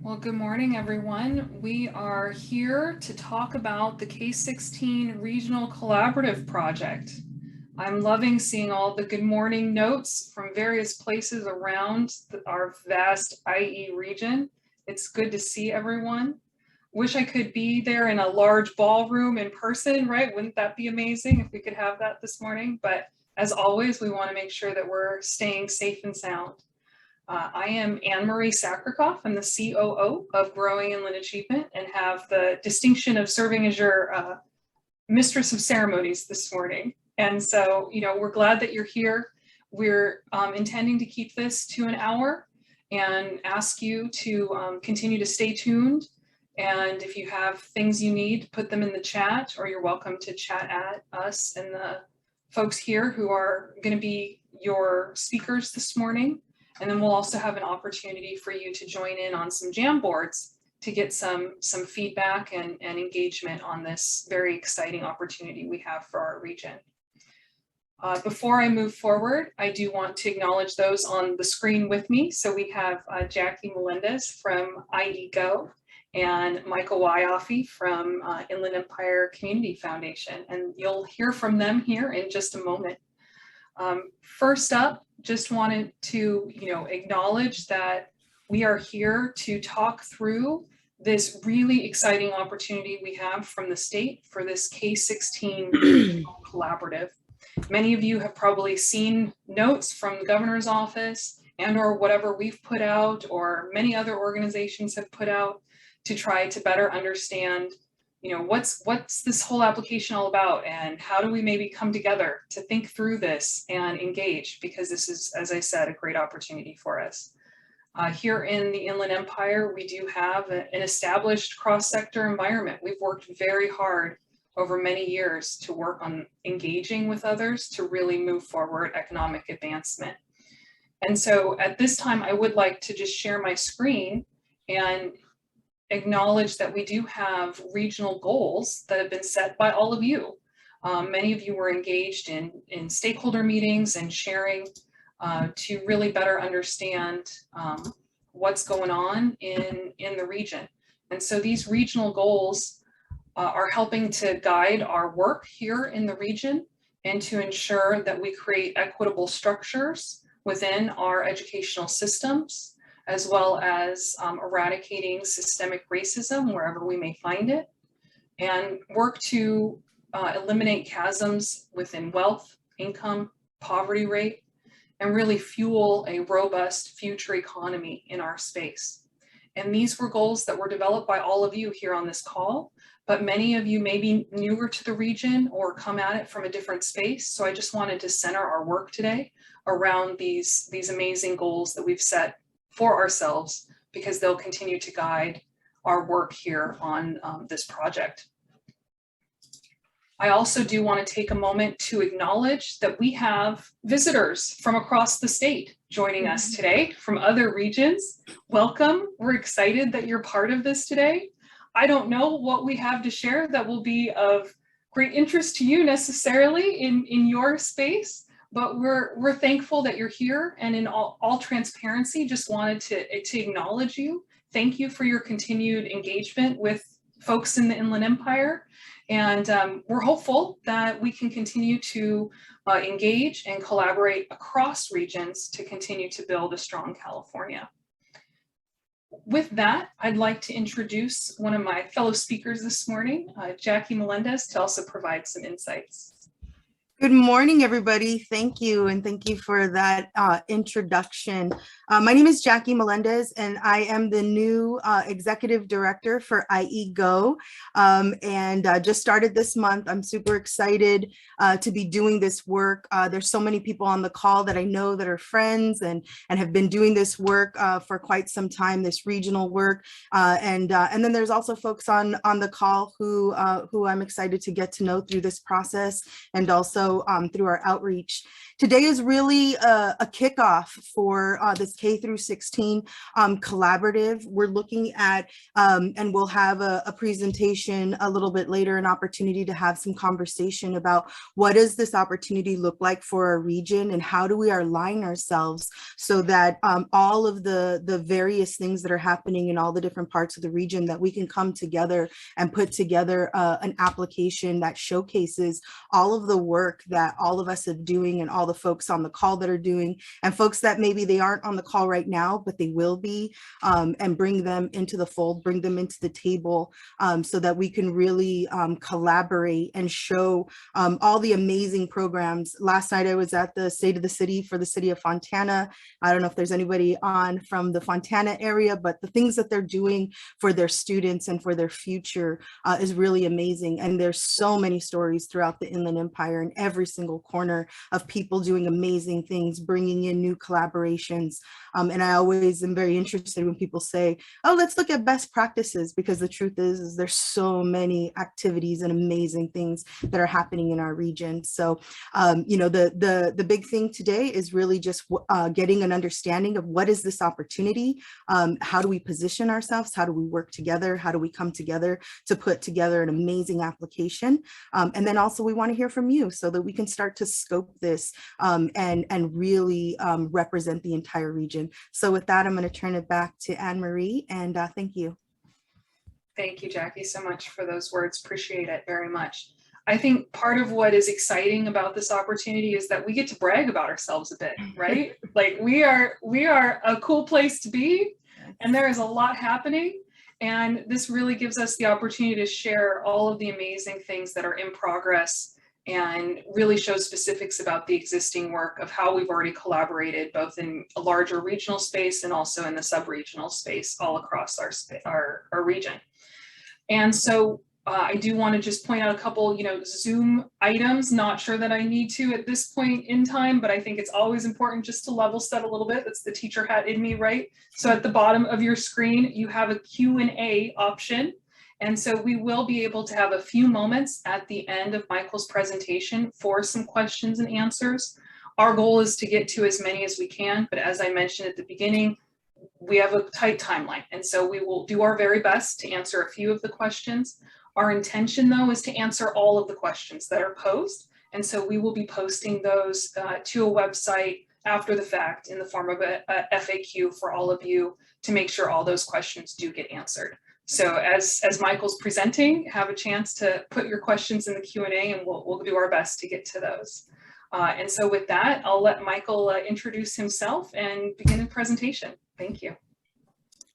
Well, good morning, everyone. We are here to talk about the K-16 Regional Collaborative Project. I'm loving seeing all the good morning notes from various places around our vast IE region. It's good to see everyone. Wish I could be there in a large ballroom in person, right? Wouldn't that be amazing if we could have that this morning? But as always, we want to make sure that we're staying safe and sound. I am Anne Marie Sakrikoff. I'm the COO of Growing Inland Achievement and have the distinction of serving as your mistress of ceremonies this morning. And so, we're glad that you're here. We're intending to keep this to an hour and ask you to continue to stay tuned. And if you have things you need, put them in the chat, or you're welcome to chat at us and the folks here who are going to be your speakers this morning. And then we'll also have an opportunity for you to join in on some jam boards to get some feedback and engagement on this very exciting opportunity we have for our region. Before I move forward, I do want to acknowledge those on the screen with me. So we have Jackie Melendez from IEGO and Michael Wyoffy from Inland Empire Community Foundation. And you'll hear from them here in just a moment. First up, just wanted to acknowledge that we are here to talk through this really exciting opportunity we have from the state for this K-16 collaborative. Many of you have probably seen notes from the governor's office and or whatever we've put out or many other organizations have put out to try to better understand what's this whole application all about, and how do we maybe come together to think through this and engage, because this is, as I said, a great opportunity for us. Here in the Inland Empire, we do have an established cross-sector environment. We've worked very hard over many years to work on engaging with others to really move forward economic advancement. And so at this time, I would like to just share my screen and acknowledge that we do have regional goals that have been set by all of you. Many of you were engaged in stakeholder meetings and sharing to really better understand what's going on in the region. And so these regional goals are helping to guide our work here in the region and to ensure that we create equitable structures within our educational systems, as well as eradicating systemic racism wherever we may find it, and work to eliminate chasms within wealth, income, poverty rate, and really fuel a robust future economy in our space. And these were goals that were developed by all of you here on this call, but many of you may be newer to the region or come at it from a different space. So I just wanted to center our work today around these amazing goals that we've set for ourselves, because they'll continue to guide our work here on this project. I also do want to take a moment to acknowledge that we have visitors from across the state joining us today from other regions. Welcome. We're excited that you're part of this today. I don't know what we have to share that will be of great interest to you necessarily in your space, but we're thankful that you're here, and in all transparency, just wanted to acknowledge you. Thank you for your continued engagement with folks in the Inland Empire. And we're hopeful that we can continue to engage and collaborate across regions to continue to build a strong California. With that, I'd like to introduce one of my fellow speakers this morning, Jackie Melendez, to also provide some insights. Good morning, everybody. Thank you. And thank you for that introduction. My name is Jackie Melendez, and I am the new executive director for IEGO, and just started this month. I'm super excited to be doing this work. There's so many people on the call that I know that are friends and have been doing this work for quite some time, this regional work. And then there's also folks on the call who I'm excited to get to know through this process, and also also through our outreach. Today is really a kickoff for this K through 16 collaborative. We're looking at, and we'll have a presentation a little bit later, an opportunity to have some conversation about what does this opportunity look like for our region and how do we align ourselves so that all of the various things that are happening in all the different parts of the region, that we can come together and put together an application that showcases all of the work that all of us are doing and all the folks on the call that are doing, and folks that maybe they aren't on the call right now, but they will be, and bring them into the fold, bring them into the table, so that we can really collaborate and show all the amazing programs. Last night I was at the State of the City for the city of Fontana. I don't know if there's anybody on from the Fontana area, but the things that they're doing for their students and for their future is really amazing. And there's so many stories throughout the Inland Empire in every single corner of people doing amazing things, bringing in new collaborations. And I always am very interested when people say, oh, let's look at best practices, because the truth is there's so many activities and amazing things that are happening in our region. So, you know, the big thing today is really just getting an understanding of what is this opportunity, how do we position ourselves, how do we work together, how do we come together to put together an amazing application, and then also we want to hear from you so that we can start to scope this and really represent the entire region. So with that, I'm going to turn it back to Anne Marie, and thank you. Thank you, Jackie, so much for those words. Appreciate it very much. I think part of what is exciting about this opportunity is that we get to brag about ourselves a bit, right? Like we are a cool place to be, and there is a lot happening. And this really gives us the opportunity to share all of the amazing things that are in progress and really show specifics about the existing work of how we've already collaborated both in a larger regional space and also in the sub-regional space all across our region. And so I do want to just point out a couple, Zoom items. Not sure that I need to at this point in time, but I think it's always important just to level set a little bit. That's the teacher hat in me, right? So at the bottom of your screen, you have a Q&A option. And so we will be able to have a few moments at the end of Michael's presentation for some questions and answers. Our goal is to get to as many as we can, but as I mentioned at the beginning, we have a tight timeline. And so we will do our very best to answer a few of the questions. Our intention, though, is to answer all of the questions that are posed. And so we will be posting those to a website after the fact in the form of a FAQ for all of you to make sure all those questions do get answered. So as Michael's presenting, have a chance to put your questions in the Q&A, and we'll do our best to get to those. And so with that, I'll let Michael introduce himself and begin the presentation. Thank you.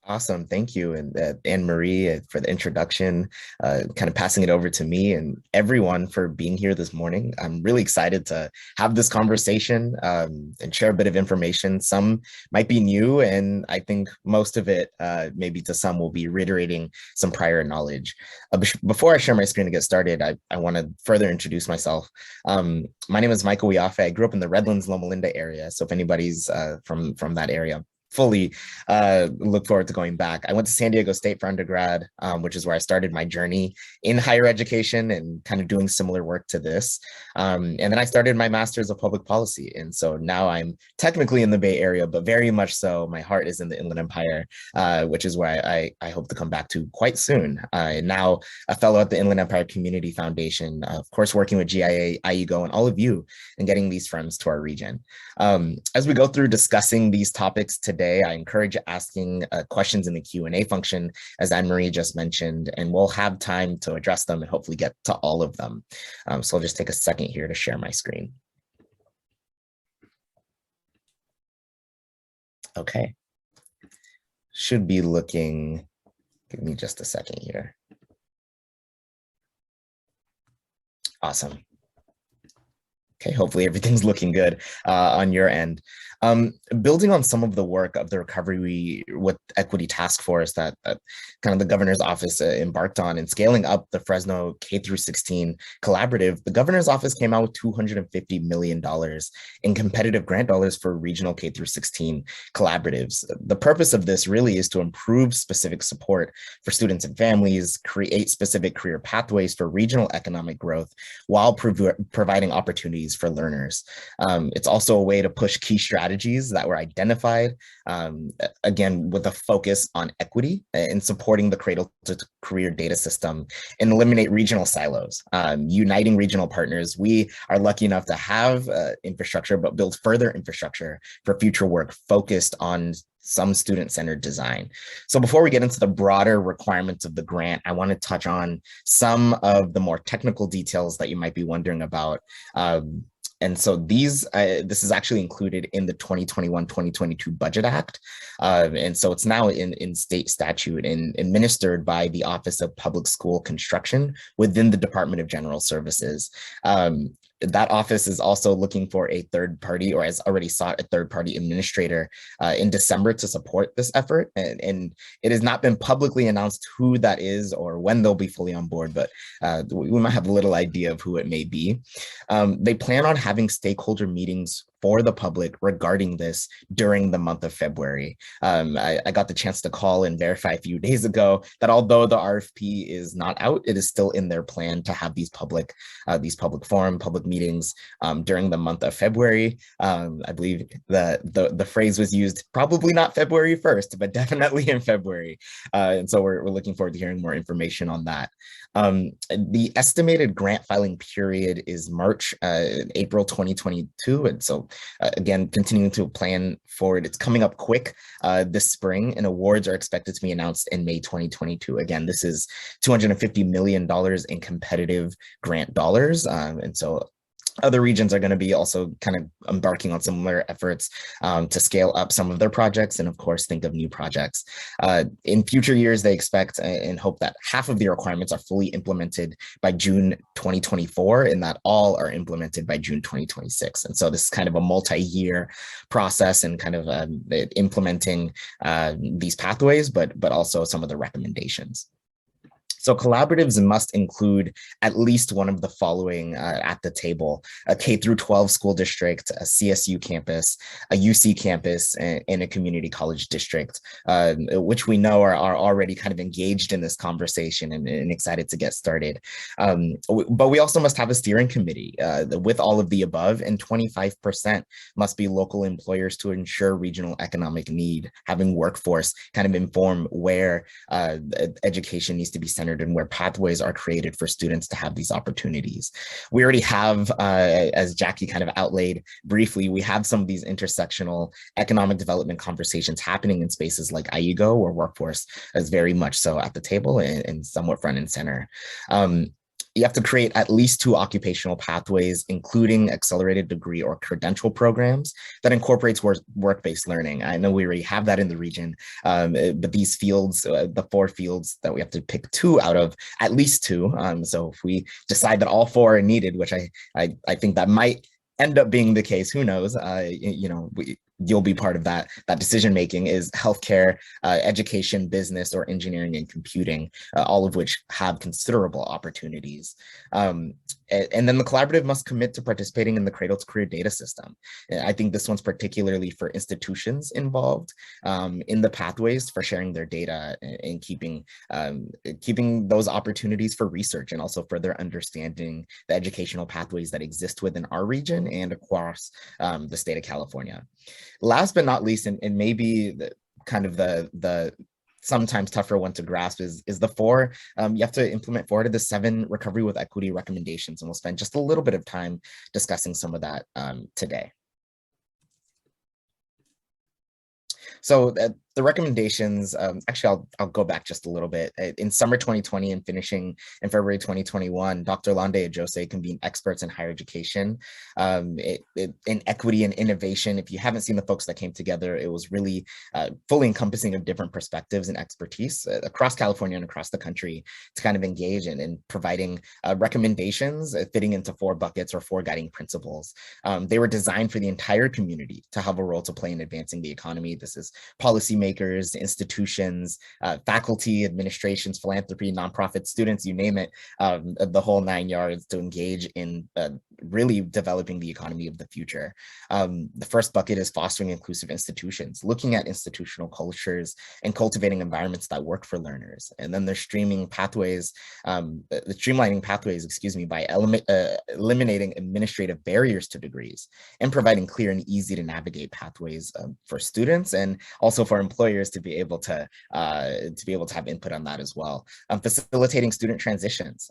Awesome. Thank you. And Anne Marie for the introduction, kind of passing it over to me and everyone for being here this morning. I'm really excited to have this conversation and share a bit of information. Some might be new, and I think most of it, maybe to some, will be reiterating some prior knowledge. Before I share my screen to get started, I want to further introduce myself. My name is Michael Wiafe. I grew up in the Redlands, Loma Linda area. So if anybody's from that area, fully look forward to going back. I went to San Diego State for undergrad, which is where I started my journey in higher education and kind of doing similar work to this. And then I started my master's of public policy. And so now I'm technically in the Bay Area, but very much so my heart is in the Inland Empire, which is where I hope to come back to quite soon. Now a fellow at the Inland Empire Community Foundation, of course, working with GIA, IEGO, and all of you and getting these friends to our region. As we go through discussing these topics today, I encourage asking questions in the Q&A function, as Anne-Marie just mentioned, and we'll have time to address them and hopefully get to all of them. So I'll just take a second here to share my screen. Okay. Should be looking, give me just a second here. Awesome. Okay, hopefully everything's looking good on your end. Building on some of the work of the Recovery with Equity Task Force that kind of the governor's office embarked on, and scaling up the Fresno K through 16 collaborative, the governor's office came out with $250 million in competitive grant dollars for regional K through 16 collaboratives. The purpose of this really is to improve specific support for students and families, create specific career pathways for regional economic growth, while providing opportunities opportunities for learners. It's also a way to push key strategies that were identified, again, with a focus on equity and supporting the cradle to career data system and eliminate regional silos, uniting regional partners. We are lucky enough to have infrastructure, but build further infrastructure for future work focused on some student-centered design. So before we get into the broader requirements of the grant, I want to touch on some of the more technical details that you might be wondering about. And so this is actually included in the 2021-2022 Budget Act. And so it's now in state statute and administered by the Office of Public School Construction within the Department of General Services. That office is also looking for a third party, or has already sought a third party administrator in December to support this effort. And it has not been publicly announced who that is or when they'll be fully on board, but we might have a little idea of who it may be. They plan on having stakeholder meetings for the public regarding this during the month of February. I got the chance to call and verify a few days ago that although the RFP is not out, it is still in their plan to have these public forum, public meetings during the month of February. I believe the phrase was used, probably not February 1st, but definitely in February. And so we're looking forward to hearing more information on that. The estimated grant filing period is March, April 2022. And so again, continuing to plan forward, it's coming up quick this spring, and awards are expected to be announced in May 2022. Again, this is $250 million in competitive grant dollars. And so other regions are going to be also kind of embarking on similar efforts to scale up some of their projects and, of course, think of new projects. In future years, they expect and hope that half of the requirements are fully implemented by June 2024 and that all are implemented by June 2026. And so this is kind of a multi-year process and kind of implementing these pathways, but also some of the recommendations. So collaboratives must include at least one of the following at the table: a K through 12 school district, a CSU campus, a UC campus, and a community college district, which we know are already kind of engaged in this conversation and excited to get started. But we also must have a steering committee with all of the above, and 25% must be local employers to ensure regional economic need, having workforce kind of inform where education needs to be centered and where pathways are created for students to have these opportunities. We already have, as Jackie kind of outlaid briefly, we have some of these intersectional economic development conversations happening in spaces like IEGO, where workforce is very much so at the table and somewhat front and center. You have to create at least 2 occupational pathways, including accelerated degree or credential programs that incorporates work-based learning. I know we already have that in the region, but these fields, the 4 fields that we have to pick 2 out of, at least 2. So if we decide that all 4 are needed, which I think that might end up being the case, who knows? You'll be part of that decision making, is healthcare, education, business, or engineering and computing, all of which have considerable opportunities. And then the collaborative must commit to participating in the Cradle to Career data system. I think this one's particularly for institutions involved in the pathways for sharing their data and keeping those opportunities for research and also further understanding the educational pathways that exist within our region and across the state of California. Last but not least, and maybe the sometimes tougher one to grasp is the 4. You have to implement 4 to the 7 recovery with equity recommendations, and we'll spend just a little bit of time discussing some of that today. So the recommendations, actually, I'll go back just a little bit. In summer 2020 and finishing in February 2021, Dr. Lande Ajose convened experts in higher education in equity and innovation. If you haven't seen the folks that came together, it was really fully encompassing of different perspectives and expertise across California and across the country to kind of engage in providing recommendations fitting into 4 buckets or 4 guiding principles. They were designed for the entire community to have a role to play in advancing the economy. This is policymakers, policymakers, institutions, faculty, administrations, philanthropy, nonprofit, students, you name it, the whole 9 yards to engage in really developing the economy of the future. The first bucket is fostering inclusive institutions, looking at institutional cultures and cultivating environments that work for learners. And then there's streamlining pathways, by eliminating administrative barriers to degrees and providing clear and easy to navigate pathways for students and also for employers to be able to have input on that as well. Facilitating student transitions.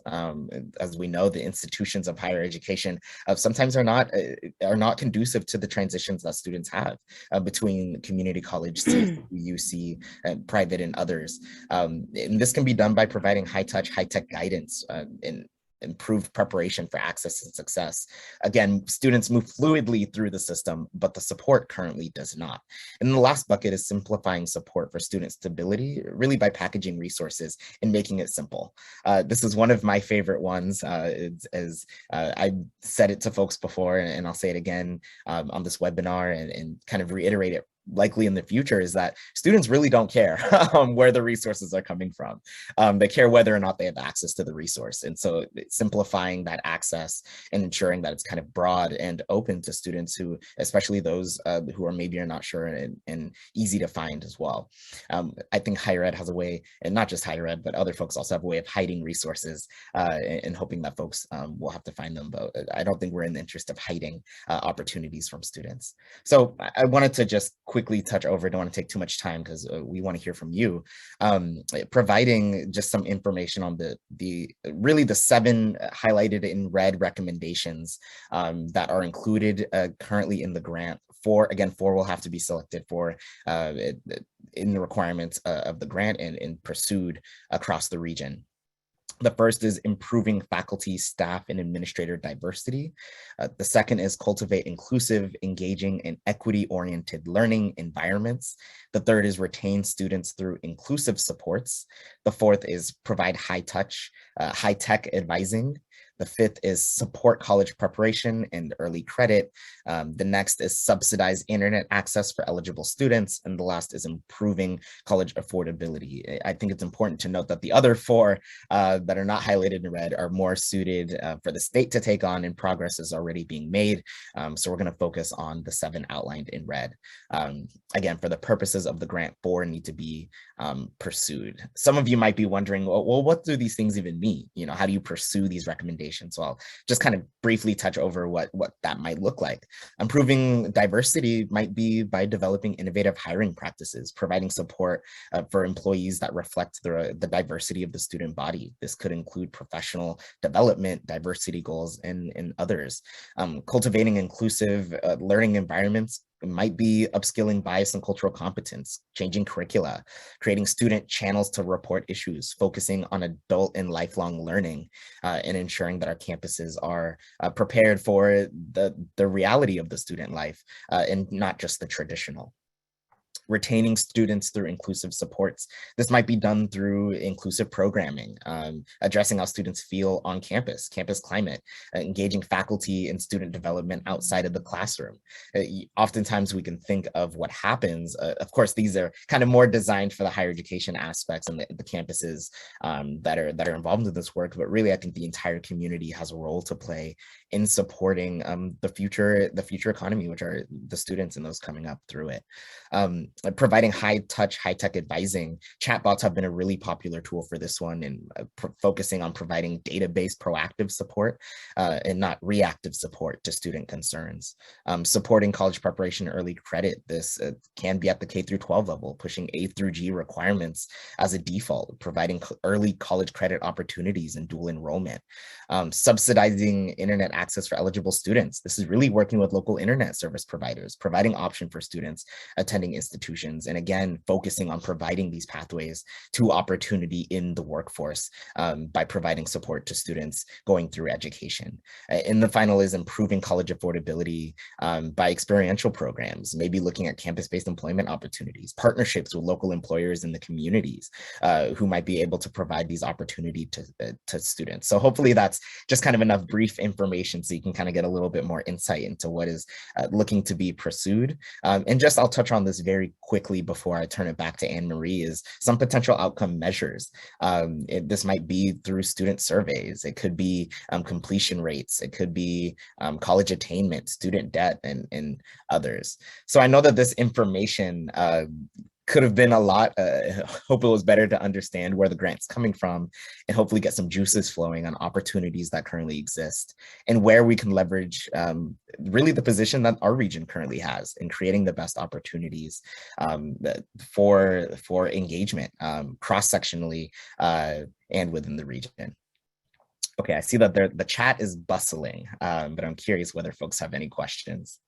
As we know, the institutions of higher education sometimes are not conducive to the transitions that students have between community college, UC, private, and others. And this can be done by providing high-touch, high-tech guidance in improved preparation for access and success. Again, students move fluidly through the system, but the support currently does not. And the last bucket is simplifying support for student stability, really by packaging resources and making it simple. This is one of my favorite ones, as I said it to folks before, and I'll say it again on this webinar and kind of reiterate it likely in the future, is that students really don't care where the resources are coming from. They care whether or not they have access to the resource. And so simplifying that access and ensuring that it's kind of broad and open to students who, especially those who are maybe are not sure and easy to find as well. I think higher ed has a way, and not just higher ed, but other folks also have a way of hiding resources and hoping that folks will have to find them. But I don't think we're in the interest of hiding opportunities from students. So I wanted to just quickly touch over, don't want to take too much time because we want to hear from you, providing just some information on the 7 highlighted in red recommendations that are included currently in the grant. 4 will have to be selected for in the requirements of the grant and pursued across the region. The first is improving faculty, staff, and administrator diversity. The second is cultivate inclusive, engaging, and equity-oriented learning environments. The third is retain students through inclusive supports. The fourth is provide high-touch, high-tech advising. The fifth is support college preparation and early credit. The next is subsidize internet access for eligible students. And the last is improving college affordability. I think it's important to note that the other 4 that are not highlighted in red are more suited for the state to take on, and progress is already being made. So we're going to focus on the 7 outlined in red. Again, for the purposes of the grant, 4 need to be pursued. Some of you might be wondering, well, what do these things even mean? You know, how do you pursue these recommendations? So I'll just kind of briefly touch over what that might look like. Improving diversity might be by developing innovative hiring practices, providing support for employees that reflect the diversity of the student body. This could include professional development, diversity goals, and others. Cultivating inclusive learning environments. It might be upskilling bias and cultural competence, changing curricula, creating student channels to report issues, focusing on adult and lifelong learning, and ensuring that our campuses are prepared for the reality of the student life and not just the traditional. Retaining students through inclusive supports. This might be done through inclusive programming, addressing how students feel on campus, campus climate, engaging faculty and student development outside of the classroom. Oftentimes we can think of what happens. Of course, these are kind of more designed for the higher education aspects and the campuses that are involved in this work, but really I think the entire community has a role to play in supporting the future economy, which are the students and those coming up through it. Providing high-touch, high-tech advising. Chatbots have been a really popular tool for this one, and focusing on providing database proactive support and not reactive support to student concerns. Supporting college preparation early credit. This can be at the K through 12 level, pushing A through G requirements as a default, providing early college credit opportunities and dual enrollment. Subsidizing internet access for eligible students. This is really working with local internet service providers, providing option for students attending institutions, and again, focusing on providing these pathways to opportunity in the workforce by providing support to students going through education. And the final is improving college affordability by experiential programs, maybe looking at campus-based employment opportunities, partnerships with local employers in the communities who might be able to provide these opportunities to students. So hopefully that's just kind of enough brief information information so you can kind of get a little bit more insight into what is looking to be pursued. And just I'll touch on this very quickly before I turn it back to Anne Marie, is some potential outcome measures. This might be through student surveys. It could be completion rates. It could be college attainment, student debt, and others. So I know that this information could have been a lot. Hope it was better to understand where the grant's coming from and hopefully get some juices flowing on opportunities that currently exist and where we can leverage really the position that our region currently has in creating the best opportunities for engagement cross-sectionally and within the region. Okay, I see that the chat is bustling, but I'm curious whether folks have any questions.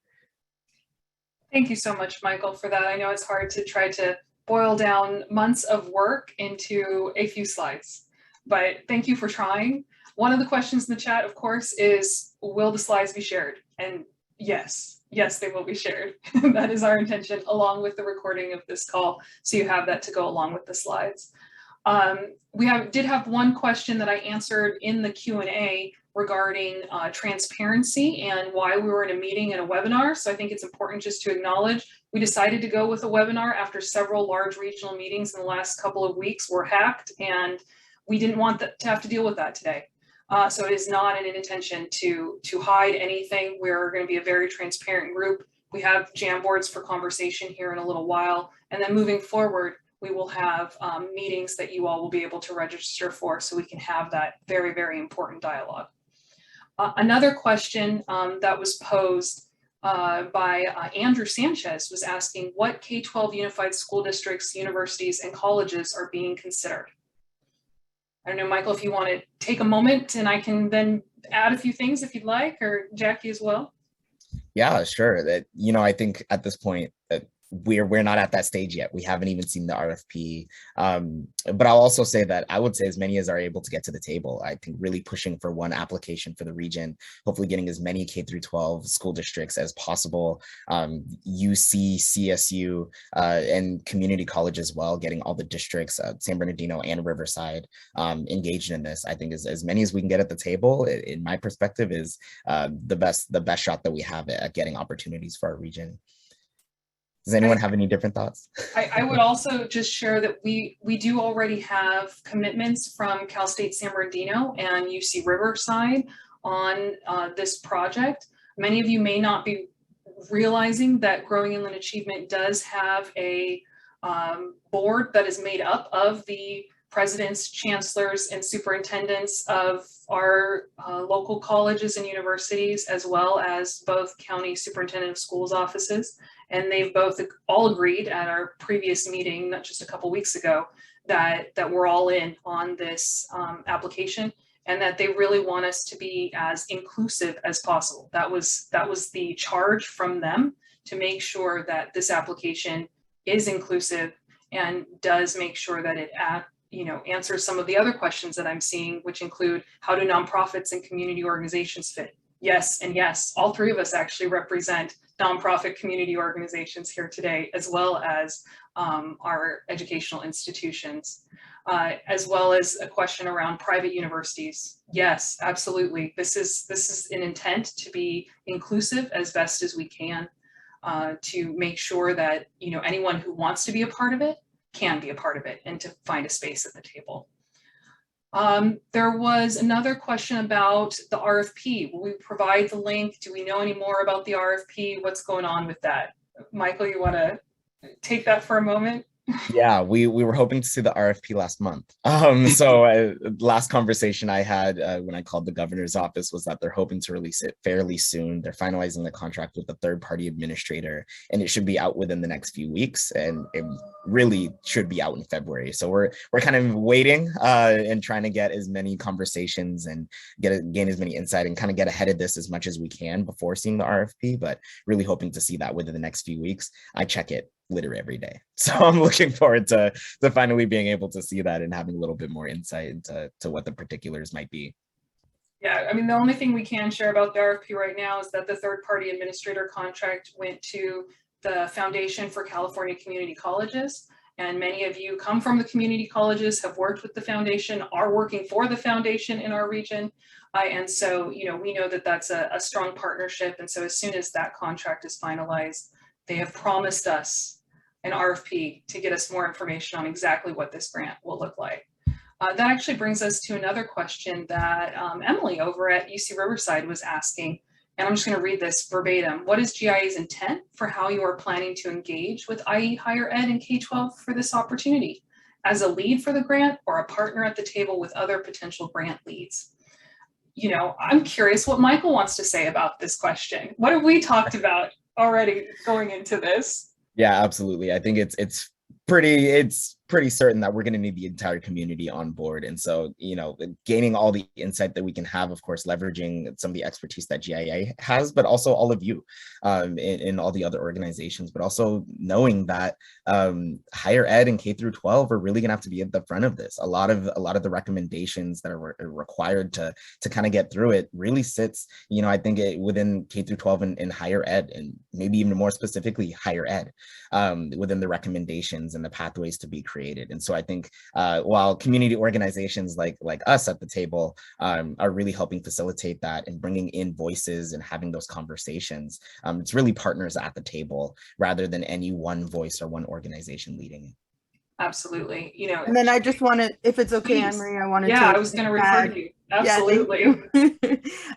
Thank you so much, Michael, for that. I know it's hard to try to boil down months of work into a few slides, but thank you for trying. One of the questions in the chat, of course, is, will the slides be shared? And yes, they will be shared. That is our intention, along with the recording of this call. So you have that to go along with the slides. We did have one question that I answered in the Q&A regarding transparency and why we were in a meeting and a webinar. So I think it's important just to acknowledge we decided to go with a webinar after several large regional meetings in the last couple of weeks were hacked, and we didn't want to have to deal with that today. So it is not an intention to hide anything. We're going to be a very transparent group. We have Jamboards for conversation here in a little while, and then moving forward, we will have meetings that you all will be able to register for so we can have that very, very important dialogue. Another question that was posed by Andrew Sanchez was asking what K-12 unified school districts, universities, and colleges are being considered. I don't know, Michael, if you want to take a moment and I can then add a few things if you'd like, or Jackie as well. Yeah, sure. That, you know, I think at this point that we're not at that stage yet. We haven't even seen the RFP. But I'll also say that I would say as many as are able to get to the table. I think really pushing for one application for the region, hopefully getting as many K through 12 school districts as possible, UC, CSU, and community college as well, getting all the districts, San Bernardino and Riverside, engaged in this. I think as many as we can get at the table, in my perspective, is the best shot that we have at getting opportunities for our region. Does anyone have any different thoughts? I would also just share that we do already have commitments from Cal State San Bernardino and UC Riverside on this project. Many of you may not be realizing that Growing Inland Achievement does have a board that is made up of the presidents, chancellors, and superintendents of our local colleges and universities, as well as both county superintendent of schools offices. And they've both all agreed at our previous meeting, not just a couple weeks ago, that we're all in on this application, and that they really want us to be as inclusive as possible. That was the charge from them, to make sure that this application is inclusive and does make sure that it answers some of the other questions that I'm seeing, which include, how do nonprofits and community organizations fit? Yes, and yes, all three of us actually represent nonprofit community organizations here today, as well as our educational institutions, as well as a question around private universities. Yes, absolutely. This is an intent to be inclusive as best as we can, to make sure that anyone who wants to be a part of it can be a part of it, and to find a space at the table. There was another question about the RFP. Will we provide the link? Do we know any more about the RFP? What's going on with that? Michael, you want to take that for a moment? Yeah, we were hoping to see the RFP last month. Last conversation I had when I called the governor's office was that they're hoping to release it fairly soon. They're finalizing the contract with the third-party administrator, and it should be out within the next few weeks, and it really should be out in February. So we're kind of waiting and trying to get as many conversations and gain as many insight and kind of get ahead of this as much as we can before seeing the RFP, but really hoping to see that within the next few weeks. I check it literally every day. So I'm looking forward to finally being able to see that and having a little bit more insight into what the particulars might be. Yeah, I mean, the only thing we can share about the RFP right now is that the third-party administrator contract went to the Foundation for California Community Colleges, And many of you come from the community colleges, have worked with the foundation, are working for the foundation in our region. And so, we know that that's a strong partnership. And so as soon as that contract is finalized, they have promised us an RFP to get us more information on exactly what this grant will look like. That actually brings us to another question that Emily over at UC Riverside was asking. And I'm just going to read this verbatim. What is GIA's intent for how you are planning to engage with IE Higher Ed and K-12 for this opportunity? As a lead for the grant or a partner at the table with other potential grant leads? I'm curious what Michael wants to say about this question. What have we talked about already going into this? Yeah, absolutely. I think it's pretty certain that we're going to need the entire community on board. And so, gaining all the insight that we can have, of course, leveraging some of the expertise that GIA has, but also all of you in all the other organizations, but also knowing that higher ed and K through 12 are really going to have to be at the front of this. A lot of the recommendations that are required to kind of get through it really sits, I think within K through 12 and higher ed, and maybe even more specifically higher ed, within the recommendations and the pathways to be created. And so I think while community organizations like us at the table are really helping facilitate that and bringing in voices and having those conversations, it's really partners at the table rather than any one voice or one organization leading it. Absolutely. And then I just wanted, if it's okay, Anne-Marie, I wanted to I was going to refer to you. Absolutely. Yeah,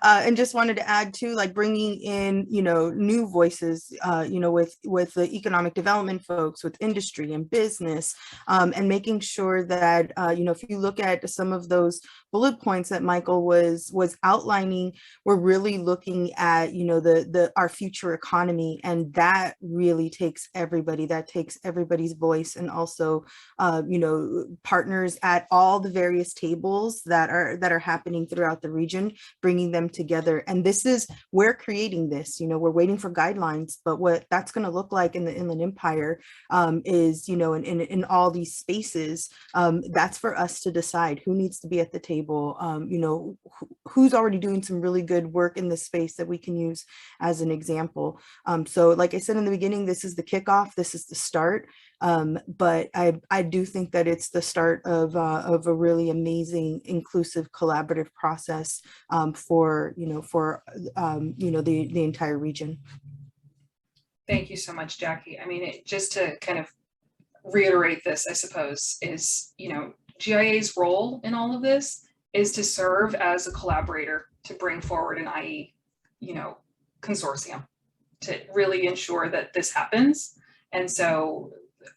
and just wanted to add too, like bringing in, new voices, with the economic development folks, with industry and business, and making sure that, if you look at some of those bullet points that Michael was outlining, we're really looking at, our future economy, and that really takes everybody, that takes everybody's voice, and also, partners at all the various tables that are happening throughout the region, bringing them together. And we're creating this, we're waiting for guidelines, but what that's going to look like in the Inland Empire is, in all these spaces, that's for us to decide who needs to be at the table, who's already doing some really good work in this space that we can use as an example. So like I said in the beginning, this is the kickoff, this is the start. But I do think that it's the start of a really amazing, inclusive, collaborative process for the entire region. Thank you so much, Jackie. I mean, just to kind of reiterate this, I suppose, is GIA's role in all of this is to serve as a collaborator to bring forward an IE, consortium to really ensure that this happens. And so,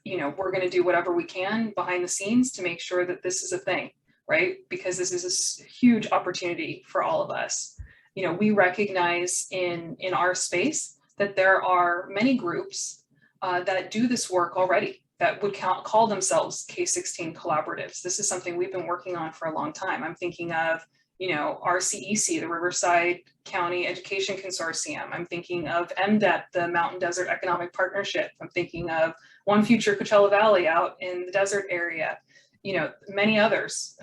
we're going to do whatever we can behind the scenes to make sure that this is a thing, right? Because this is a huge opportunity for all of us. We recognize in our space that there are many groups that do this work already that would call themselves K-16 collaboratives. This is something we've been working on for a long time. I'm thinking of, RCEC, the Riverside County Education Consortium. I'm thinking of MDEP, the Mountain Desert Economic Partnership. I'm thinking of One Future Coachella Valley out in the desert area. Many others,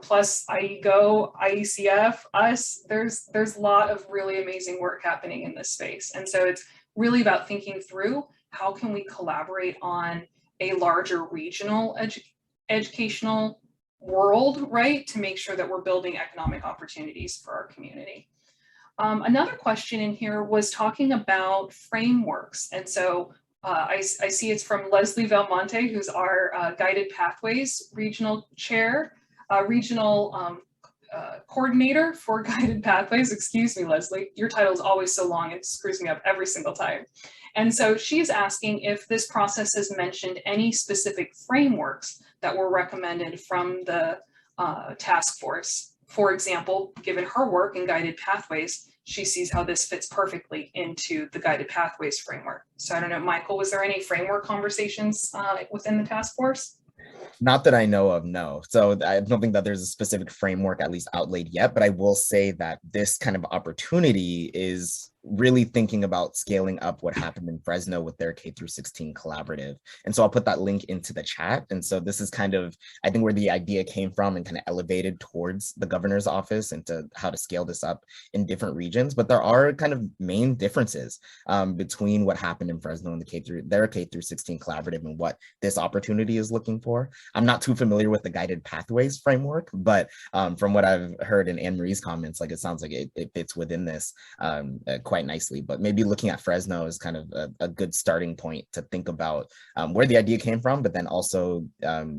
plus IEGO, IECF, us, there's a lot of really amazing work happening in this space. And so it's really about thinking through how can we collaborate on a larger regional educational world, right, to make sure that we're building economic opportunities for our community. Another question in here was talking about frameworks. And so I see it's from Leslie Belmonte, who's our Guided Pathways Regional Chair, Regional Coordinator for Guided Pathways. Excuse me, Leslie, your title is always so long, it screws me up every single time. And so she's asking if this process has mentioned any specific frameworks that were recommended from the task force. For example, given her work in Guided Pathways, she sees how this fits perfectly into the Guided Pathways framework. So I don't know, Michael, was there any framework conversations within the task force? Not that I know of, no. So I don't think that there's a specific framework at least outlaid yet, but I will say that this kind of opportunity is really thinking about scaling up what happened in Fresno with their K-16 collaborative. And so I'll put that link into the chat. And so this is kind of, I think, where the idea came from and kind of elevated towards the governor's office and to how to scale this up in different regions. But there are kind of main differences between what happened in Fresno and their K-16 collaborative and what this opportunity is looking for. I'm not too familiar with the guided pathways framework, but from what I've heard in Anne Marie's comments, like it sounds like it fits within this quite nicely. But maybe looking at Fresno is kind of a good starting point to think about where the idea came from, but then also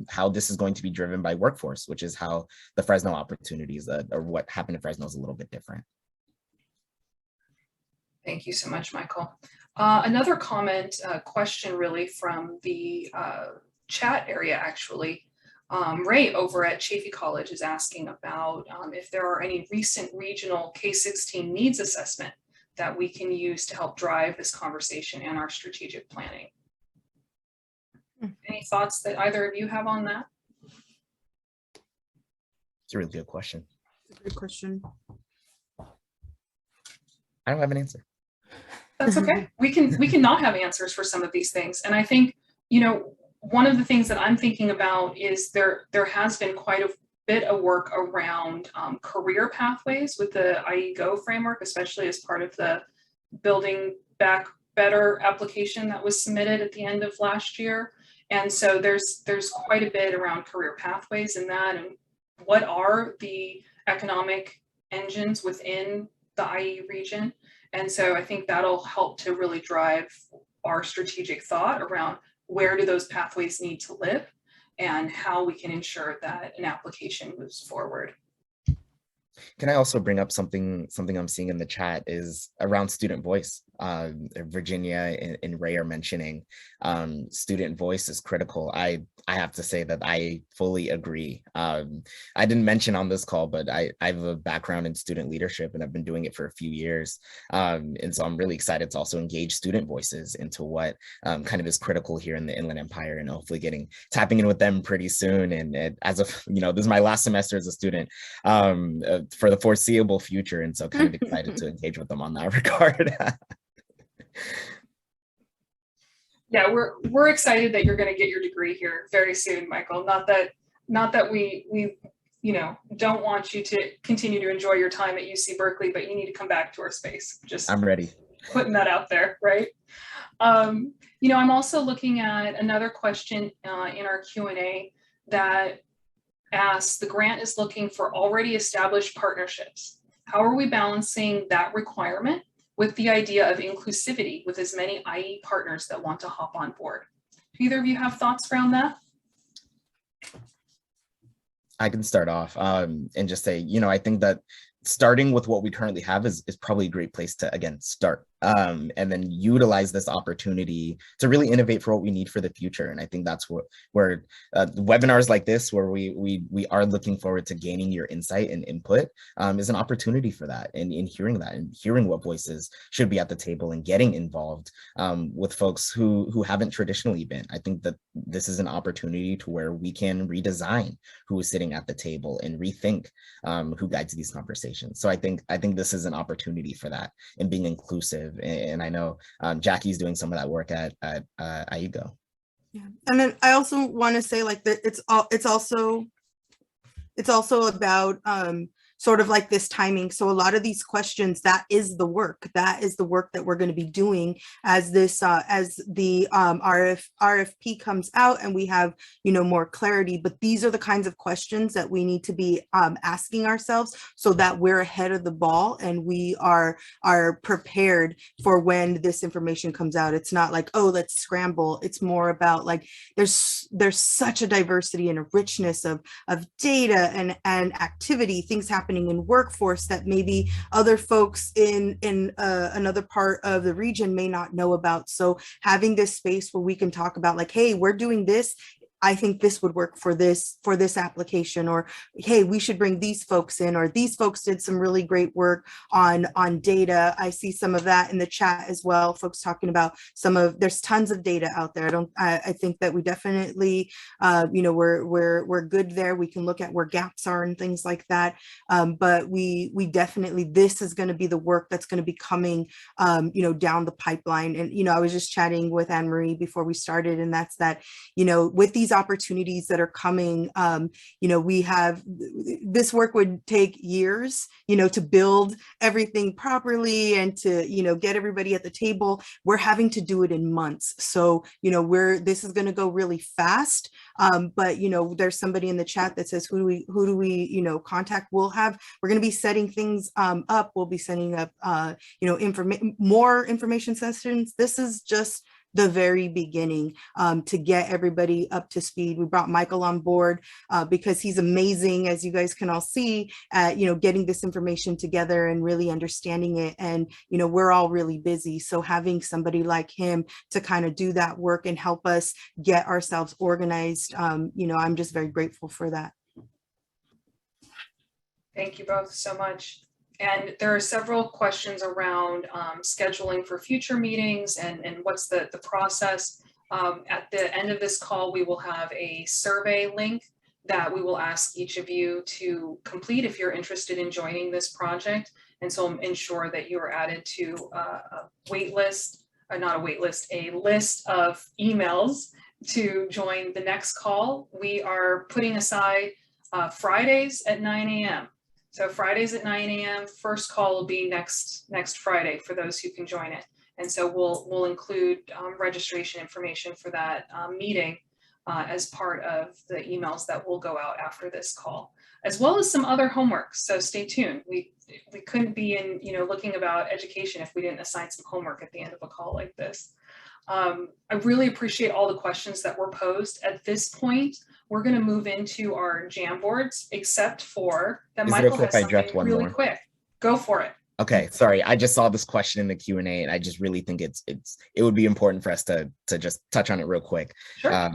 how this is going to be driven by workforce, which is how the Fresno opportunities or what happened in Fresno is a little bit different. Thank you so much, Michael. Another comment, question really from the chat area actually. Ray over at Chaffey College is asking about if there are any recent regional K-16 needs assessment that we can use to help drive this conversation and our strategic planning. Any thoughts that either of you have on that? It's a really good question. It's a good question. I don't have an answer. That's okay. We can not have answers for some of these things. And I think, you know, one of the things that I'm thinking about is there has been quite a bit of work around career pathways with the IE-GO framework, especially as part of the Building Back Better application that was submitted at the end of last year. And so there's quite a bit around career pathways in that, and what are the economic engines within the IE region. And so I think that'll help to really drive our strategic thought around where do those pathways need to live and how we can ensure that an application moves forward. Can I also bring up something I'm seeing in the chat is around student voice. Virginia and Ray are mentioning student voice is critical. I have to say that I fully agree. I didn't mention on this call, but I have a background in student leadership and I've been doing it for a few years. And so I'm really excited to also engage student voices into what kind of is critical here in the Inland Empire, and hopefully tapping in with them pretty soon. And as of, you know, this is my last semester as a student for the foreseeable future. And so kind of excited to engage with them on that regard. Yeah, we're excited that you're going to get your degree here very soon, Michael. Not that we you know don't want you to continue to enjoy your time at UC Berkeley, but you need to come back to our space. Just I'm ready. Putting that out there, right? You know, I'm also looking at another question in our Q&A that asks, the grant is looking for already established partnerships. How are we balancing that requirement with the idea of inclusivity with as many IE partners that want to hop on board? Do either of you have thoughts around that? I can start off and just say, you know, I think that starting with what we currently have is probably a great place to, again, start and then utilize this opportunity to really innovate for what we need for the future. And I think that's where webinars like this, where we are looking forward to gaining your insight and input, is an opportunity for that. And in hearing that and hearing what voices should be at the table and getting involved with folks who haven't traditionally been. I think that this is an opportunity to where we can redesign who is sitting at the table and rethink who guides these conversations. So I think this is an opportunity for that and being inclusive. And I know Jackie's doing some of that work at IE-GO. Yeah, and then I also want to say, like, that it's also about sort of like this timing. So a lot of these questions, that is the work that we're going to be doing as this as the RFP comes out and we have, you know, more clarity. But these are the kinds of questions that we need to be asking ourselves so that we're ahead of the ball and we are prepared for when this information comes out. It's not like, oh, let's scramble. It's more about, like, there's such a diversity and a richness of data and activity, things happening in workforce that maybe other folks in another part of the region may not know about. So having this space where we can talk about, like, hey, we're doing this I think this would work for this application, or hey, we should bring these folks in, or these folks did some really great work on data. I see some of that in the chat as well. Folks talking about there's tons of data out there. I think that we definitely, we're good there. We can look at where gaps are and things like that. But we definitely, this is going to be the work that's going to be coming, down the pipeline. And, I was just chatting with Anne Marie before we started, and that's that, with these opportunities that are coming, we have, this work would take years, to build everything properly and to, get everybody at the table. We're having to do it in months. So, this is going to go really fast. But, there's somebody in the chat that says, who do we, contact? We're going to be setting things up. We'll be setting up, more information sessions. This is just the very beginning, to get everybody up to speed. We brought Michael on board because he's amazing, as you guys can all see, at getting this information together and really understanding it. And we're all really busy, so having somebody like him to kind of do that work and help us get ourselves organized, I'm just very grateful for that. Thank you both so much. And there are several questions around scheduling for future meetings and what's the process. At the end of this call, we will have a survey link that we will ask each of you to complete if you're interested in joining this project. And so ensure that you are added to a wait list, or not a wait list, a list of emails to join the next call. We are putting aside Fridays at 9 a.m. So Fridays at 9 a.m. First call will be next Friday for those who can join it. And so we'll include registration information for that meeting as part of the emails that will go out after this call, as well as some other homework. So stay tuned. We couldn't be in looking about education if we didn't assign some homework at the end of a call like this. I really appreciate all the questions that were posed. At this point, we're going to move into our Jamboards, except for that Michael has something really quick. Go for it. Okay, sorry. I just saw this question in the Q&A, and I just really think it would be important for us to just touch on it real quick. Sure.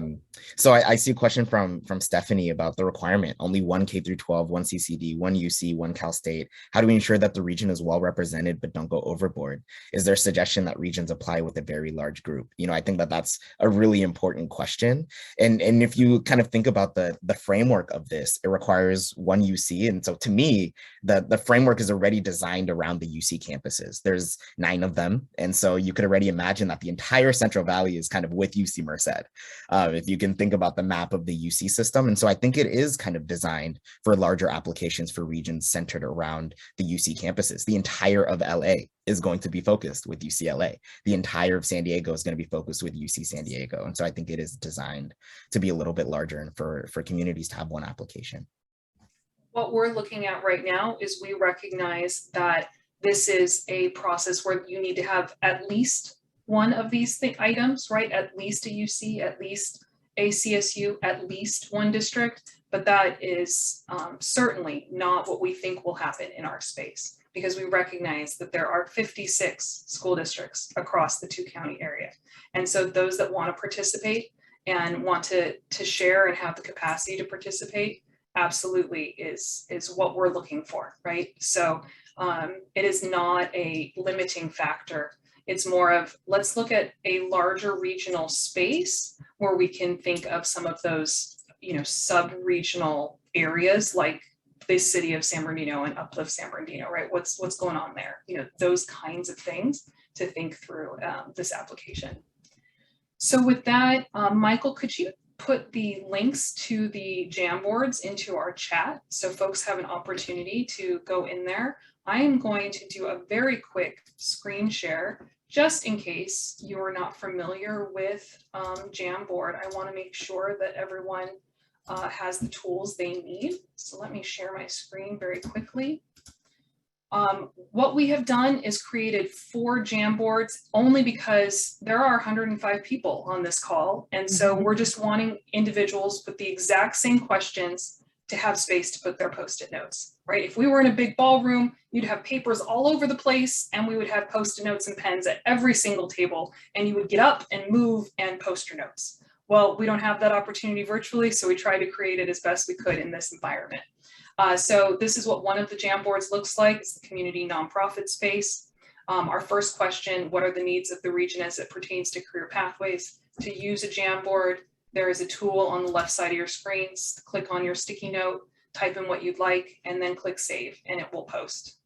So I see a question from Stephanie about the requirement: only one K through 12, one CCD, one UC, one Cal State. How do we ensure that the region is well represented but don't go overboard? Is there a suggestion that regions apply with a very large group? I think that that's a really important question. And if you kind of think about the framework of this, it requires one UC. And so to me, the framework is already designed around the UC campuses. There's 9 of them. And so you could already imagine that the entire Central Valley is kind of with UC Merced, if you can think about the map of the UC system. And so I think it is kind of designed for larger applications for regions centered around the UC campuses. The entire of LA is going to be focused with UCLA. The entire of San Diego is going to be focused with UC San Diego. And so I think it is designed to be a little bit larger and for communities to have one application. What we're looking at right now is we recognize that this is a process where you need to have at least one of these items, right? At least a UC, at least a CSU, at least one district, but that is certainly not what we think will happen in our space, because we recognize that there are 56 school districts across the 2-county area. And so those that want to participate and want to share and have the capacity to participate absolutely is what we're looking for, right? So it is not a limiting factor. It's more of, let's look at a larger regional space where we can think of some of those, sub-regional areas like the city of San Bernardino and Uplift San Bernardino, right? What's going on there? Those kinds of things to think through this application. So with that, Michael, could you put the links to the Jamboards into our chat so folks have an opportunity to go in there? I am going to do a very quick screen share just in case you are not familiar with Jamboard. I want to make sure that everyone has the tools they need. So let me share my screen very quickly. What we have done is created 4 Jamboards only because there are 105 people on this call. And so we're just wanting individuals with the exact same questions to have space to put their Post-it notes, right? If we were in a big ballroom, you'd have papers all over the place and we would have Post-it notes and pens at every single table, and you would get up and move and post your notes. Well, we don't have that opportunity virtually, so we tried to create it as best we could in this environment. So this is what one of the Jamboards looks like. It's the community nonprofit space. Our first question, what are the needs of the region as it pertains to career pathways? To use a Jamboard, there is a tool on the left side of your screens. Click on your sticky note, type in what you'd like, and then click save, and it will post.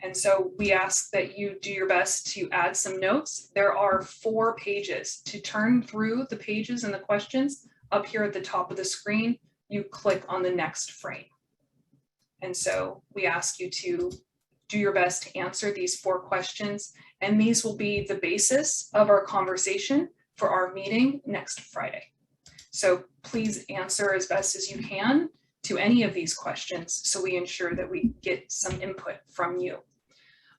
And so we ask that you do your best to add some notes. There are 4 pages. To turn through the pages and the questions, up here at the top of the screen, you click on the next frame. And so we ask you to do your best to answer these 4 questions, and these will be the basis of our conversation for our meeting next Friday. So please answer as best as you can to any of these questions so we ensure that we get some input from you.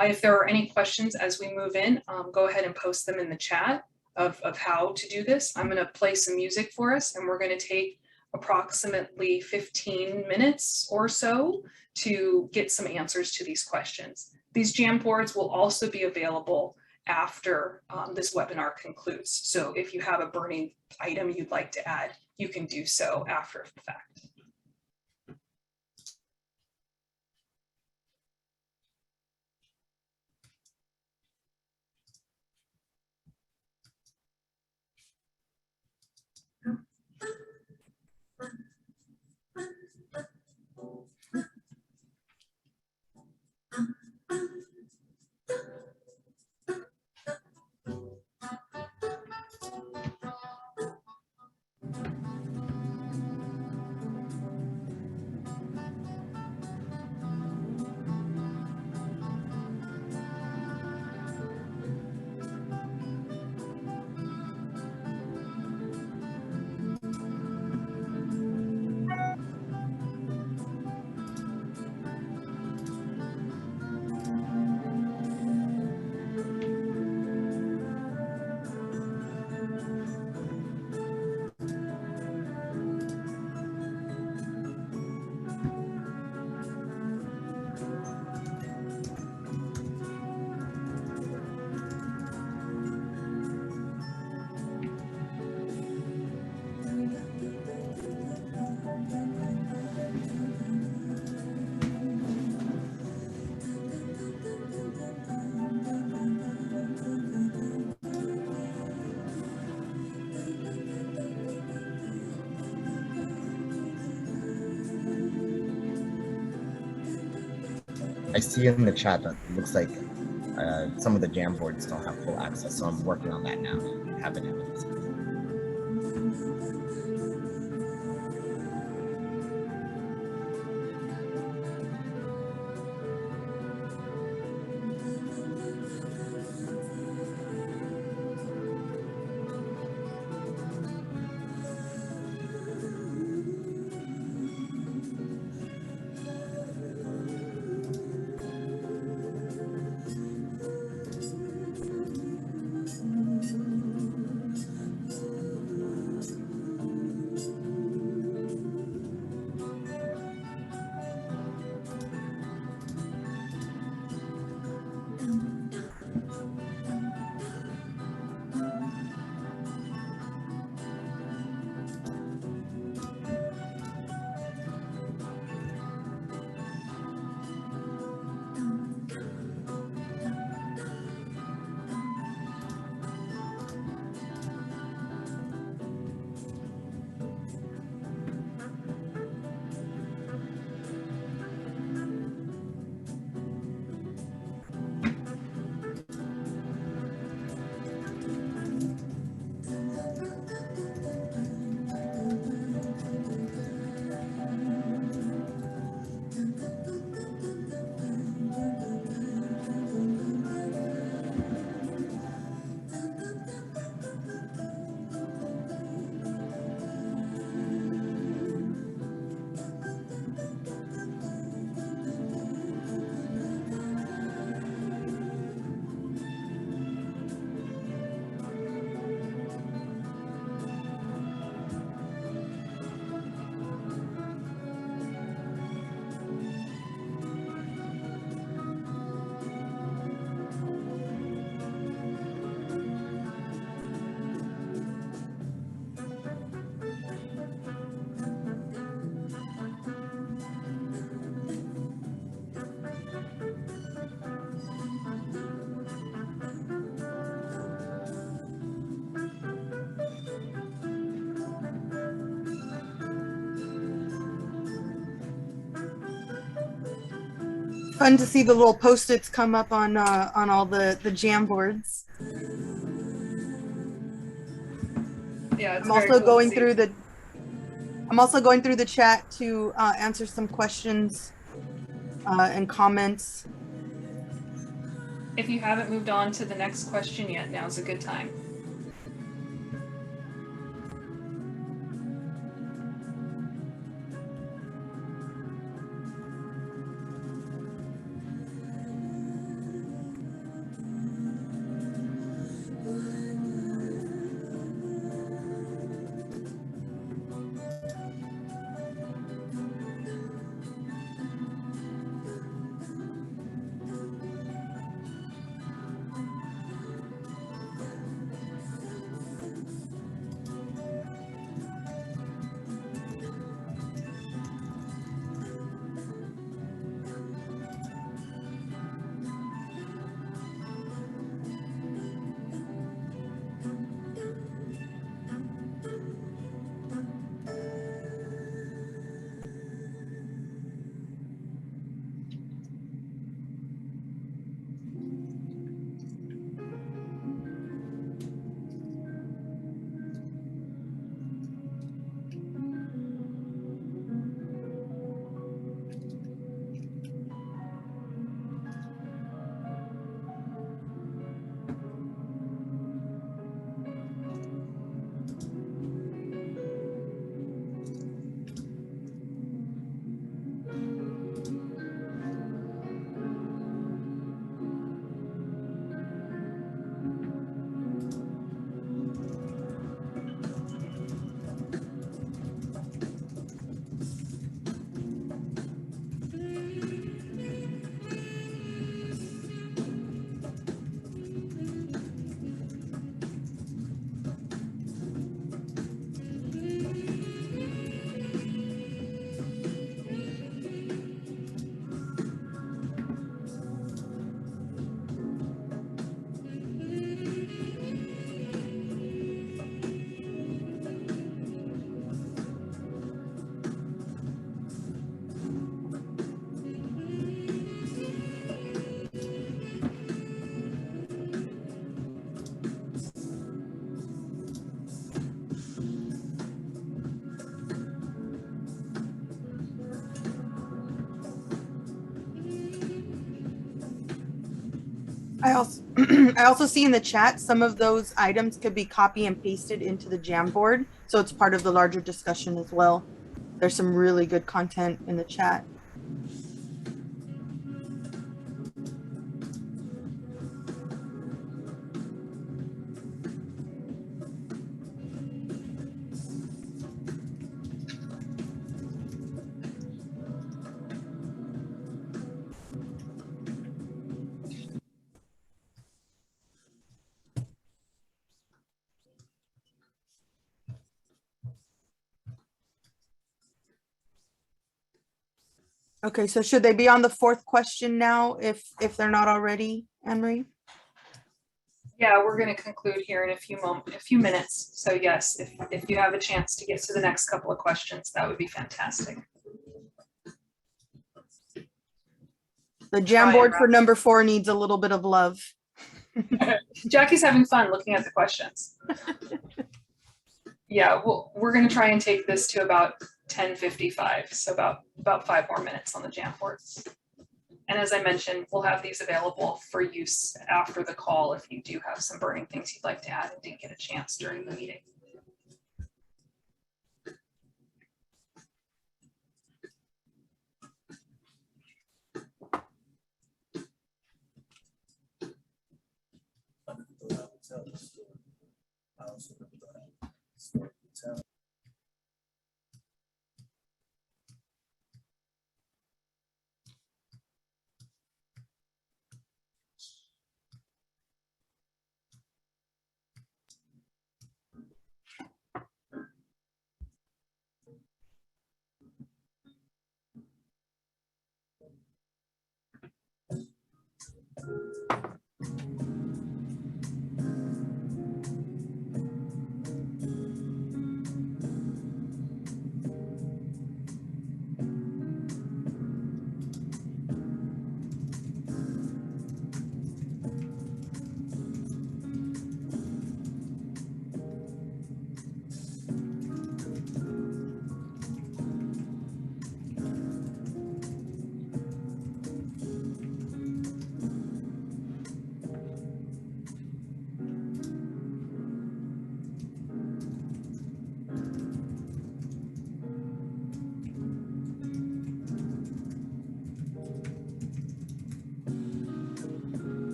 If there are any questions as we move in, go ahead and post them in the chat of how to do this. I'm going to play some music for us, and we're going to take approximately 15 minutes or so to get some answers to these questions. These Jamboards will also be available after this webinar concludes. So if you have a burning item you'd like to add, you can do so after the fact. I see in the chat that it looks like some of the Jamboards don't have full access, so I'm working on that now. Have it evidence. Fun to see the little Post-its come up on all the jam boards. Yeah, it's I'm very also cool to going see. through the chat to answer some questions and comments. If you haven't moved on to the next question yet, now's a good time. I also I also see in the chat some of those items could be copy and pasted into the Jamboard, so it's part of the larger discussion as well. There's some really good content in the chat. Okay, so should they be on the fourth question now if they're not already, Anne-Marie? Yeah, we're going to conclude here in a few minutes. So yes, if you have a chance to get to the next couple of questions, that would be fantastic. The Try and Jamboard for wrap. number 4 needs a little bit of love. Jackie's having fun looking at the questions. Yeah, well, we're going to try and take this to about 10:55, so about 5 more minutes on the Jamboard. And as I mentioned, we'll have these available for use after the call if you do have some burning things you'd like to add and didn't get a chance during the meeting.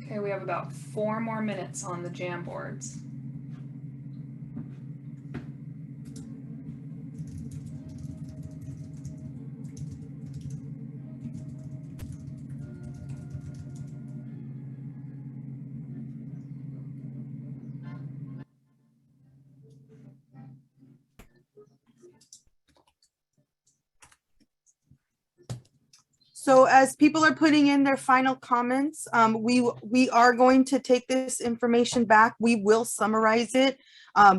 Okay, we have about 4 more minutes on the Jamboards. So as people are putting in their final comments, we are going to take this information back. We will summarize it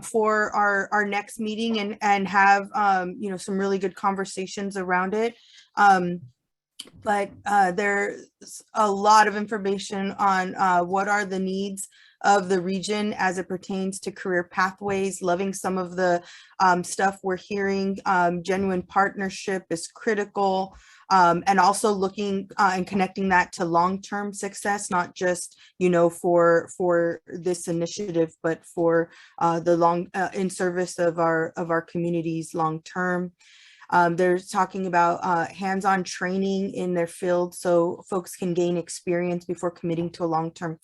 for our next meeting and have you know, some really good conversations around it. But there's a lot of information on what are the needs of the region as it pertains to career pathways. Loving some of the stuff we're hearing. Genuine partnership is critical. And also looking and connecting that to long-term success, not just, you know, for this initiative, but for the long in service of our communities long-term. They're talking about hands-on training in their field so folks can gain experience before committing to a long-term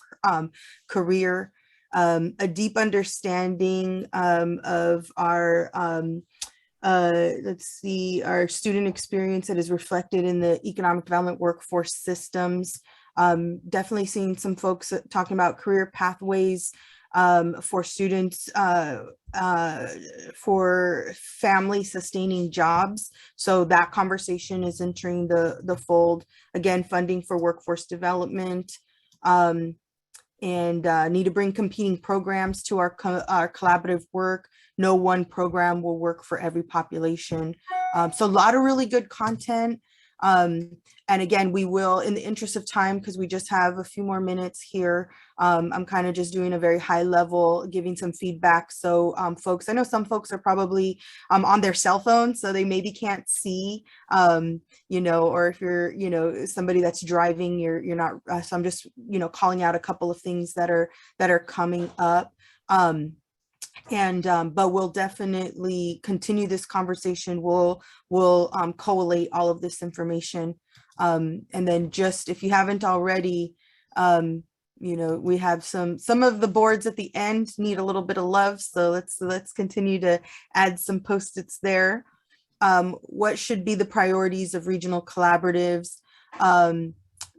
career. A deep understanding of our let's see, our student experience that is reflected in the economic development workforce systems. Definitely seeing some folks talking about career pathways for students for family sustaining jobs. So that conversation is entering the fold. Again, funding for workforce development. And need to bring competing programs to our collaborative work. No one program will work for every population. So a lot of really good content. And again, we will, in the interest of time, because we just have a few more minutes here, I'm kind of just doing a very high level, giving some feedback. So folks, I know some folks are probably on their cell phone, so they maybe can't see, you know, or if you're, you know, somebody that's driving, you're not, so I'm just, you know, calling out a couple of things that are coming up. But we'll definitely continue this conversation. We'll collate all of this information. And then just, if you haven't already, you know, we have some of the boards at the end need a little bit of love. So let's continue to add some Post-its there. What should be the priorities of regional collaboratives?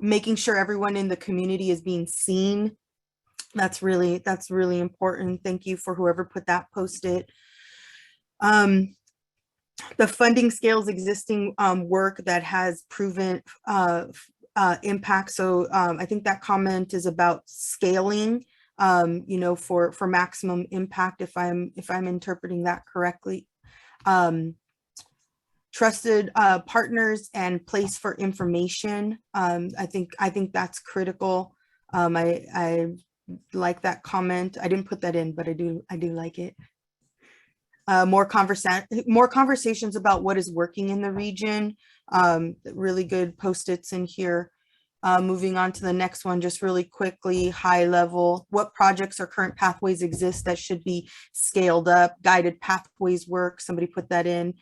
Making sure everyone in the community is being seen. That's really important. Thank you for whoever put that Post-it. The funding scales existing work that has proven impact. So I think that comment is about scaling, you know, for maximum impact, if I'm interpreting that correctly. Trusted partners and place for information. I think that's critical. I like that comment. I didn't put that in, but I do like it. More conversations about what is working in the region. Really good Post-its in here. Moving on to the next one, just really quickly, high level, what projects or current pathways exist that should be scaled up? Guided pathways work, somebody put that in.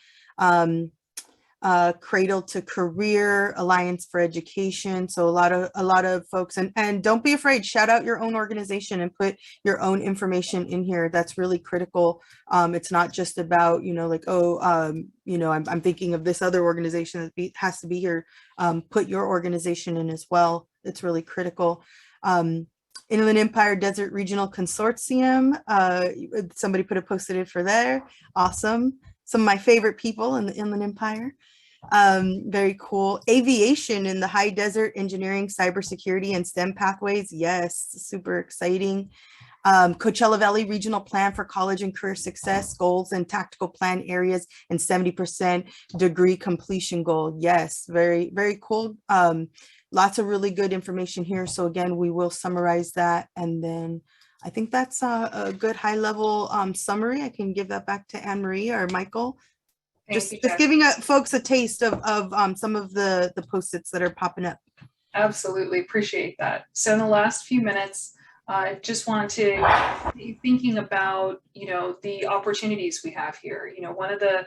Cradle to Career, Alliance for Education. So a lot of folks, and don't be afraid, shout out your own organization and put your own information in here. That's really critical. It's not just about, you know, like, oh, you know, I'm thinking of this other organization that has to be here. Put your organization in as well. It's really critical. Inland Empire Desert Regional Consortium. Somebody put a Post-it for there. Awesome. Some of my favorite people in the Inland Empire. Very cool. Aviation in the high desert, engineering, cybersecurity, and STEM pathways. Yes, super exciting. Coachella Valley Regional Plan for College and Career Success, goals and tactical plan areas, and 70% degree completion goal. Yes, very, very cool. Lots of really good information here. So again, we will summarize that, and then I think that's a good high level summary. I can give that back to Anne Marie or Michael. Just giving folks a taste of some of the Post-its that are popping up. Absolutely, appreciate that. So in the last few minutes, I just wanted to be thinking about, you know, the opportunities we have here. You know, one of the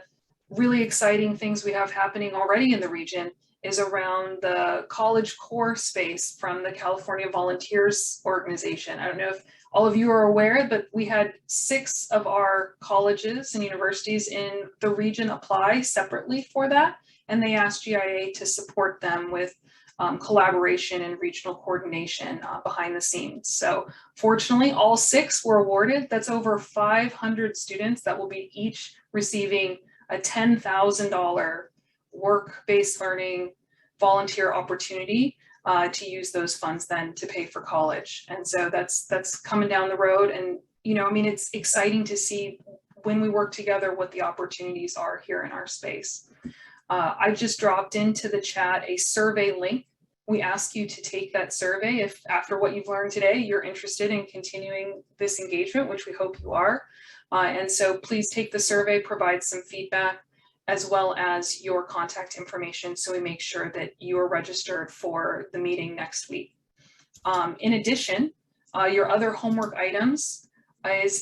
really exciting things we have happening already in the region is around the college core space from the California Volunteers Organization. I don't know if all of you are aware, but we had 6 of our colleges and universities in the region apply separately for that, and they asked GIA to support them with collaboration and regional coordination behind the scenes. So fortunately, all 6 were awarded. That's over 500 students that will be each receiving a $10,000 work-based learning volunteer opportunity to use those funds then to pay for college. And so that's coming down the road. And, you know, I mean, it's exciting to see when we work together what the opportunities are here in our space. I just dropped into the chat a survey link. We ask you to take that survey if after what you've learned today, you're interested in continuing this engagement, which we hope you are. And so please take the survey, provide some feedback, as well as your contact information, so we make sure that you are registered for the meeting next week. In addition, your other homework items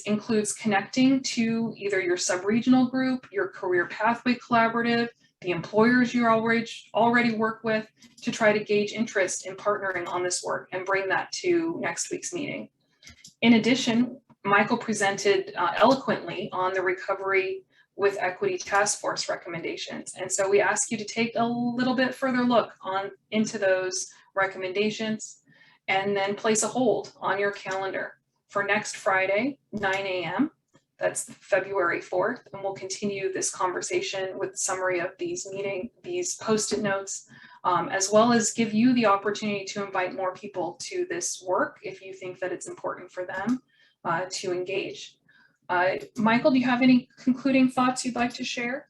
includes connecting to either your sub-regional group, your career pathway collaborative, the employers you already work with, to try to gauge interest in partnering on this work and bring that to next week's meeting. In addition, Michael presented eloquently on the Recovery with Equity Task Force recommendations. And so we ask you to take a little bit further look into those recommendations and then place a hold on your calendar for next Friday, 9 a.m. That's February 4th. And we'll continue this conversation with a summary of these Post-it notes, as well as give you the opportunity to invite more people to this work if you think that it's important for them to engage. Michael, do you have any concluding thoughts you'd like to share?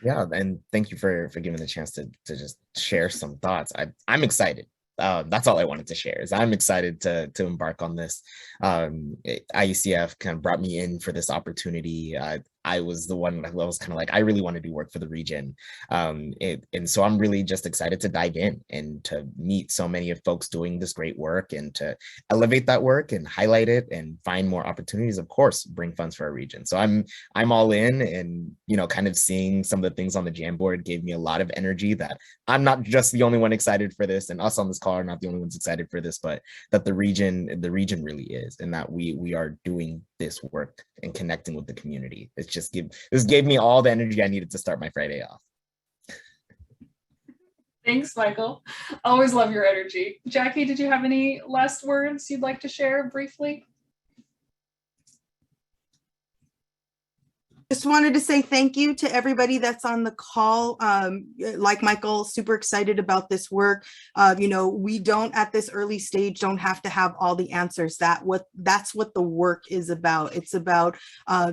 Yeah, and thank you for giving the chance to just share some thoughts. I'm excited. That's all I wanted to share, is I'm excited to embark on this. IUCF kind of brought me in for this opportunity. I was the one that was kind of like, I really want to do work for the region. And so I'm really just excited to dive in and to meet so many of folks doing this great work and to elevate that work and highlight it and find more opportunities, of course, bring funds for our region. So I'm all in, and, you know, kind of seeing some of the things on the Jamboard gave me a lot of energy that I'm not just the only one excited for this, and us on this call are not the only ones excited for this, but that the region really is, and that we are doing this work and connecting with the community. This gave me all the energy I needed to start my Friday off. Thanks, Michael. Always love your energy. Jackie, did you have any last words you'd like to share briefly? Just wanted to say thank you to everybody that's on the call. Like Michael, super excited about this work. You know, we don't at this early stage don't have to have all the answers. That's what the work is about. It's about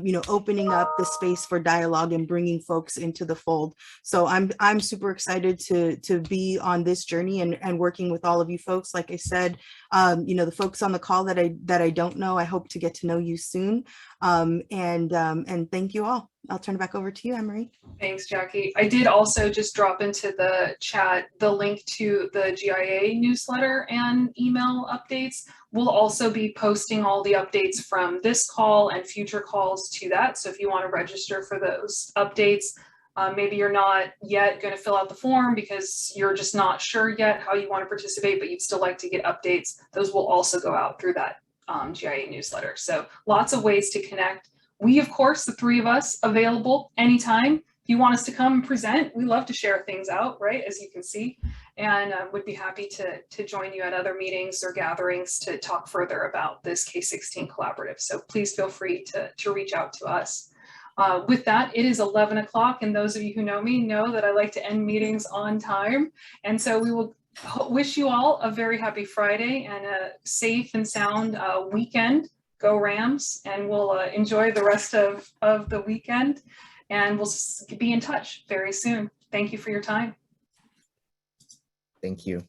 you know, opening up the space for dialogue and bringing folks into the fold. So I'm super excited to be on this journey and working with all of you folks. Like I said, you know, the folks on the call that I don't know, I hope to get to know you soon. And thank you all. I'll turn it back over to you, Anne-Marie. Thanks, Jackie. I did also just drop into the chat the link to the GIA newsletter and email updates. We'll also be posting all the updates from this call and future calls to that. So if you want to register for those updates, maybe you're not yet going to fill out the form because you're just not sure yet how you want to participate, but you'd still like to get updates. Those will also go out through that GIA newsletter. So lots of ways to connect. We, of course, the 3 of us, available anytime. If you want us to come and present, we love to share things out, right, as you can see, and would be happy to join you at other meetings or gatherings to talk further about this K-16 collaborative. So please feel free to reach out to us. With that, it is 11 o'clock, and those of you who know me know that I like to end meetings on time. And so we will wish you all a very happy Friday and a safe and sound weekend. Go Rams, and we'll enjoy the rest of the weekend, and we'll be in touch very soon. Thank you for your time. Thank you.